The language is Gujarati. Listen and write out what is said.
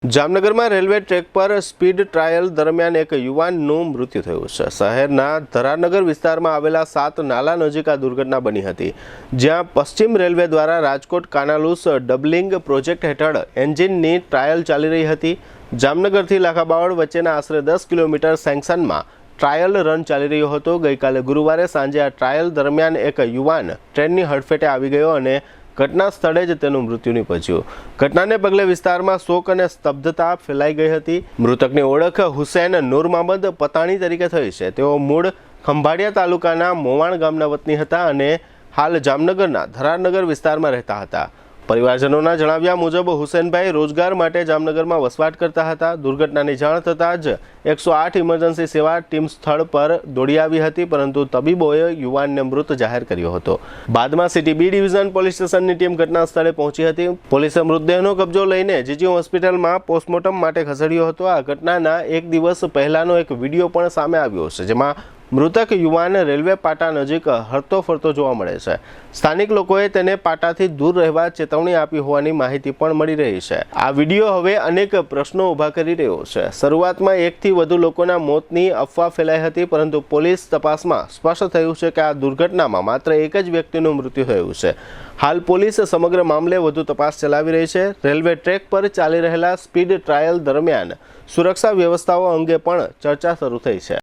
જામનગરમાં રેલવે ટ્રેક પર સ્પીડ ટ્રાયલ દરમિયાન એક યુવાનનું મૃત્યુ થયું છે। શહેરના ધરારનગર વિસ્તારમાં આવેલા 7 નાલા નજીક આ દુર્ઘટના બની હતી, જ્યાં પશ્ચિમ રેલવે દ્વારા રાજકોટ કાનાલુસ ડબલિંગ પ્રોજેક્ટ હેઠળ એન્જિનની ટ્રાયલ ચાલી રહી હતી। જામનગરથી લાખાબાવળ વચ્ચેના આશરે 10 કિલોમીટર સેક્શનમાં ટ્રાયલ રન ચાલી રહ્યો હતો। ગઈકાલે ગુરુવારે સાંજે આ ટ્રાયલ દરમિયાન એક યુવાન ટ્રેનની હડફેટે આવી ગયો અને ઘટના સ્થળે જ તેનું મૃત્યુ નીપજ્યું। ઘટનાને પગલે વિસ્તારમાં શોક અને સ્તબ્ધતા ફેલાઈ ગઈ હતી। મૃતકની ઓળખ હુસૈન નૂર મહમદ પતાણી તરીકે થઈ છે। તેઓ મૂળ ખંભાળિયા તાલુકાના મોવાણ ગામના વતની હતા અને હાલ જામનગરના ધરારનગર વિસ્તારમાં રહેતા હતા। પરિવારજનોના જણાવ્યા મુજબ હુસૈનભાઈ રોજગાર માટે જામનગરમાં વસવાટ કરતા હતા। દુર્ઘટનાની જાણ થતાં જ 108 ઇમરજન્સી સેવા ટીમ સ્થળ પર દોડી આવી હતી, પરંતુ તબીબોએ યુવાનને મૃત જાહેર કર્યો હતો। બાદમાં સિટી બી ડિવિઝન પોલીસ સ્ટેશનની ટીમ ઘટના સ્થળે પહોંચી હતી। પોલીસે મૃતદેહનો કબજો લઈને જીજી હોસ્પિટલમાં પોસ્ટમોર્ટમ માટે ખસેડ્યો હતો। આ ઘટનાના એક દિવસ પહેલાનો એક વિડીયો પણ સામે આવ્યો છે, જેમાં મૃતક યુવાન રેલવે પાટા નજીક હરતો ફરતો જોવા મળે છે। સ્થાનિક લોકોએ તેને પાટાથી દૂર રહેવા ચેતવણી આપી હોવાની માહિતી પણ મળી રહી છે। આ વિડીયો હવે અનેક પ્રશ્નો ઊભા કરી રહ્યો છે। શરૂઆતમાં 1 થી વધુ લોકોના મોતની અફવા ફેલાઈ હતી, પરંતુ પોલીસ તપાસમાં સ્પષ્ટ થયું છે કે આ દુર્ઘટનામાં માત્ર એક જ વ્યક્તિનું મૃત્યુ થયું છે। હાલ પોલીસ સમગ્ર મામલે વધુ તપાસ ચલાવી રહી છે। રેલવે ટ્રેક પર ચાલી રહેલા સ્પીડ ટ્રાયલ દરમિયાન સુરક્ષા વ્યવસ્થાઓ અંગે પણ ચર્ચા શરૂ થઈ છે।